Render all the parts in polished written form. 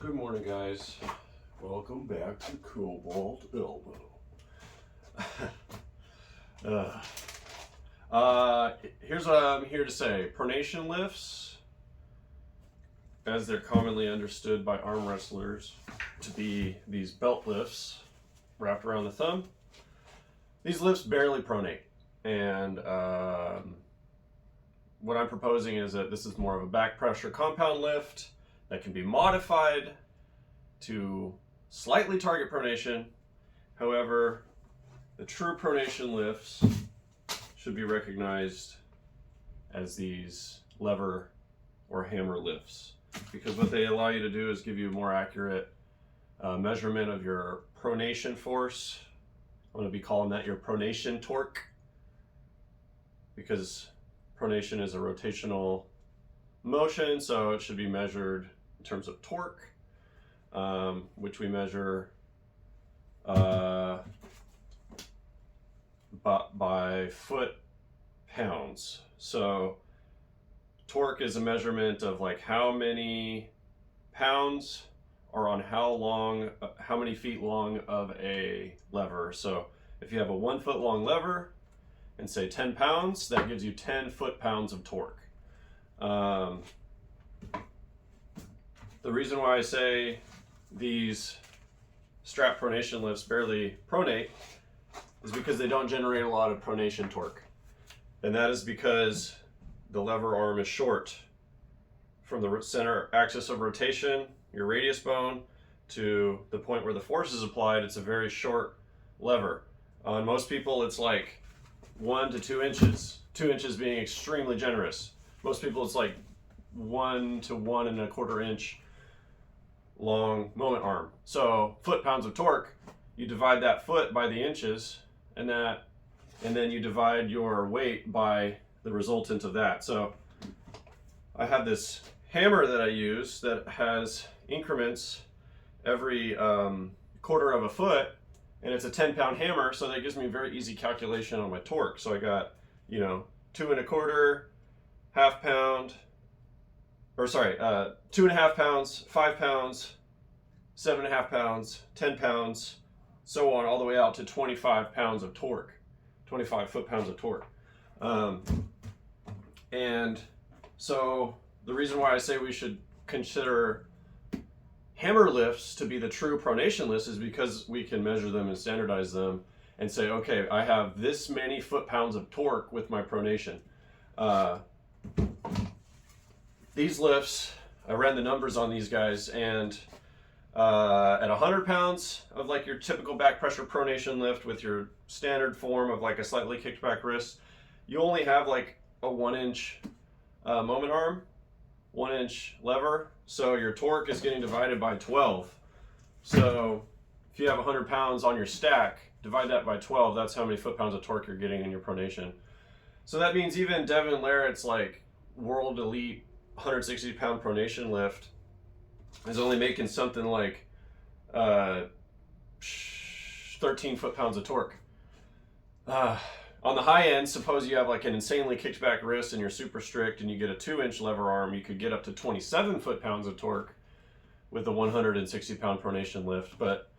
Good morning, guys. Welcome back to Cobalt Elbow. Here's what I'm here to say. Pronation lifts, as they're commonly understood by arm wrestlers to be these belt lifts wrapped around the thumb. These lifts barely pronate. And what I'm proposing is that this is more of a back pressure compound lift that can be modified to slightly target pronation. However, the true pronation lifts should be recognized as these lever or hammer lifts, because what they allow you to do is give you a more accurate measurement of your pronation force. I'm going to be calling that your pronation torque, because pronation is a rotational motion, so it should be measured in terms of torque, which we measure by foot pounds. So torque is a measurement of like how many pounds are on how many feet long of a lever. So if you have a 1 foot long lever and say 10 pounds, that gives you 10 foot-pounds of torque. The reason why I say these strap pronation lifts barely pronate is because they don't generate a lot of pronation torque. And that is because the lever arm is short. From the center axis of rotation, your radius bone, to the point where the force is applied, it's a very short lever. On most people, it's like 1 to 2 inches, 2 inches being extremely generous. Most people, it's like 1 to 1.25 inch long moment arm. So foot-pounds of torque, you divide that foot by the inches, and then you divide your weight by the resultant of that. So I have this hammer that I use that has increments every quarter of a foot, and it's a 10-pound hammer, so that gives me a very easy calculation on my torque. So I got, 2.25, half pound, or sorry, 2.5 pounds, 5 pounds, 7.5 pounds, 10 pounds, so on, all the way out to 25 pounds of torque, 25 foot-pounds of torque. And so the reason why I say we should consider hammer lifts to be the true pronation lifts is because we can measure them and standardize them and say, okay, I have this many foot-pounds of torque with my pronation. These lifts, I ran the numbers on these guys, and at 100 pounds of like your typical back pressure pronation lift with your standard form of like a slightly kicked back wrist, you only have like a 1 inch moment arm, 1 inch lever, so your torque is getting divided by 12. So if you have 100 pounds on your stack, divide that by 12, that's how many foot-pounds of torque you're getting in your pronation. So that means even Devon Larratt's like world elite 160-pound pronation lift is only making something like 13 foot-pounds of torque. On the high end, suppose you have like an insanely kicked back wrist and you're super strict and you get a 2-inch lever arm, you could get up to 27 foot-pounds of torque with a 160-pound pronation lift. But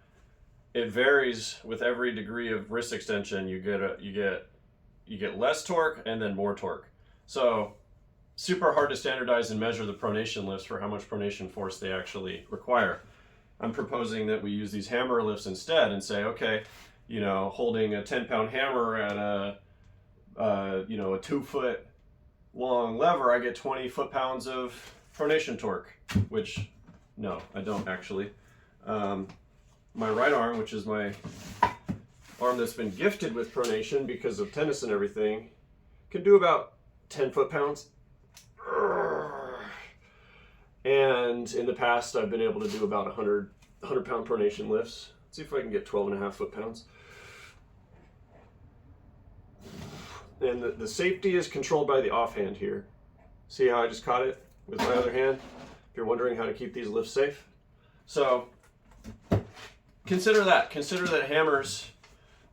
it varies with every degree of wrist extension. You get less torque and then more torque. So super hard to standardize and measure the pronation lifts for how much pronation force they actually require. I'm proposing that we use these hammer lifts instead and say, okay, holding a 10-pound hammer at a 2 foot long lever, I get 20 foot-pounds of pronation torque, which, no, I don't actually. My right arm, which is my arm that's been gifted with pronation because of tennis and everything, can do about 10 foot-pounds. And in the past, I've been able to do about 100-pound pronation lifts. Let's see if I can get 12.5 foot-pounds. And the safety is controlled by the offhand here. See how I just caught it with my other hand? If you're wondering how to keep these lifts safe. So consider that. Consider that hammers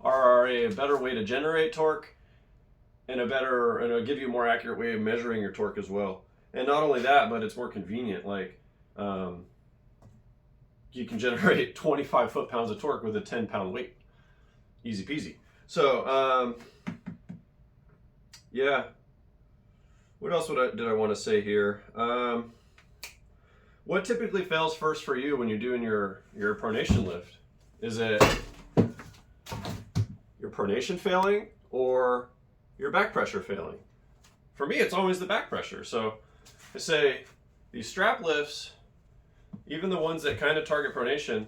are a better way to generate torque and it'll give you a more accurate way of measuring your torque as well. And not only that, but it's more convenient. Like you can generate 25 foot-pounds of torque with a 10-pound weight. Easy peasy. So, yeah. What else did I want to say here? What typically fails first for you when you're doing your pronation lift? Is it your pronation failing or your back pressure failing? For me, it's always the back pressure. So I say these strap lifts, even the ones that kind of target pronation,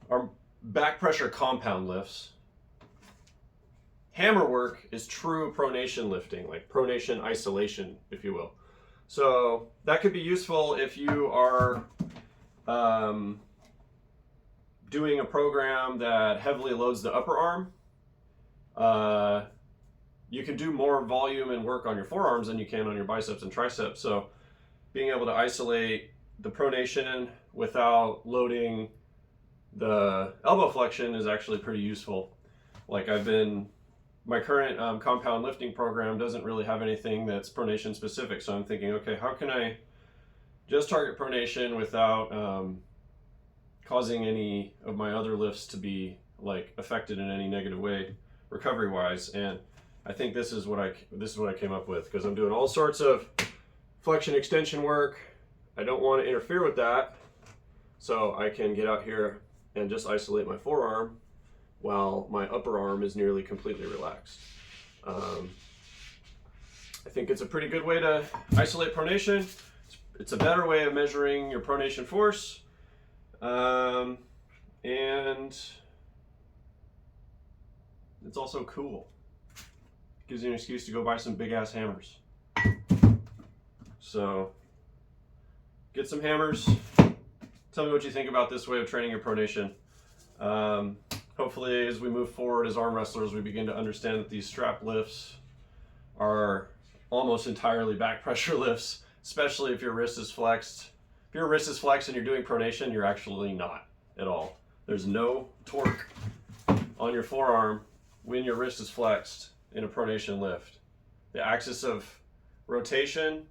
are back pressure compound lifts. Hammer work is true pronation lifting, like pronation isolation, if you will. So that could be useful if you are doing a program that heavily loads the upper arm. You can do more volume and work on your forearms than you can on your biceps and triceps. So being able to isolate the pronation without loading the elbow flexion is actually pretty useful. Like my current compound lifting program doesn't really have anything that's pronation specific. So I'm thinking, okay, how can I just target pronation without causing any of my other lifts to be like affected in any negative way recovery wise? And I think this is what I came up with, because I'm doing all sorts of flexion extension work. I don't want to interfere with that, so I can get out here and just isolate my forearm while my upper arm is nearly completely relaxed. I think it's a pretty good way to isolate pronation. It's a better way of measuring your pronation force, and it's also cool. Gives you an excuse to go buy some big ass hammers. So get some hammers. Tell me what you think about this way of training your pronation. Hopefully as we move forward as arm wrestlers, we begin to understand that these strap lifts are almost entirely back pressure lifts, especially if your wrist is flexed. If your wrist is flexed and you're doing pronation, you're actually not at all. There's no torque on your forearm when your wrist is flexed in a pronation lift. The axis of rotation,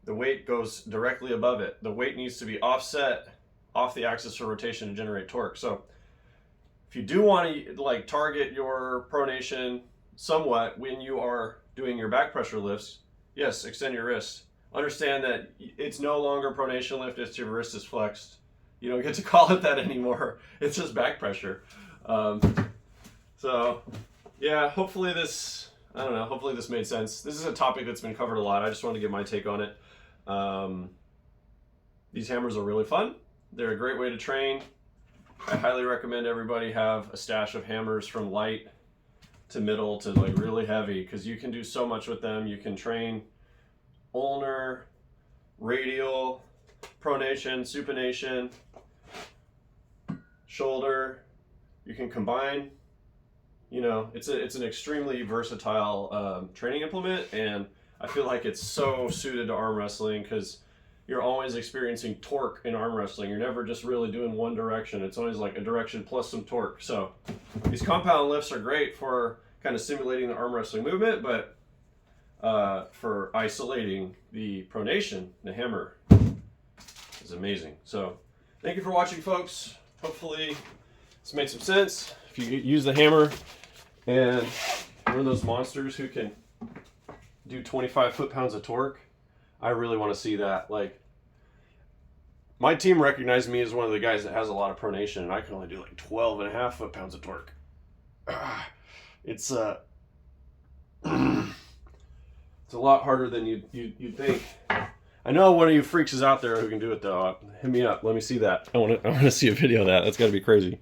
the weight goes directly above it. The weight needs to be offset off the axis of rotation to generate torque. So if you do want to like target your pronation somewhat when you are doing your back pressure lifts, yes, extend your wrist. Understand that it's no longer pronation lift if your wrist is flexed. You don't get to call it that anymore. It's just back pressure. So yeah, hopefully this made sense. This is a topic that's been covered a lot. I just wanted to get my take on it. These hammers are really fun. They're a great way to train. I highly recommend everybody have a stash of hammers from light to middle to like really heavy, because you can do so much with them. You can train ulnar, radial, pronation, supination, shoulder. You can combine. You know, it's an extremely versatile training implement, and I feel like it's so suited to arm wrestling because you're always experiencing torque in arm wrestling. You're never just really doing one direction. It's always like a direction plus some torque. So these compound lifts are great for kind of simulating the arm wrestling movement, but for isolating the pronation, the hammer is amazing. So thank you for watching, folks. Hopefully this made some sense. If you use the hammer and one of those monsters who can do 25 foot-pounds of torque, I really want to see that. like, my team recognized me as one of the guys that has a lot of pronation, and I can only do like 12.5 foot-pounds of torque. It's it's a lot harder than you'd think. I know one of you freaks is out there who can do it though. Hit me up. Let me see that. I want to see a video of that. That's got to be crazy.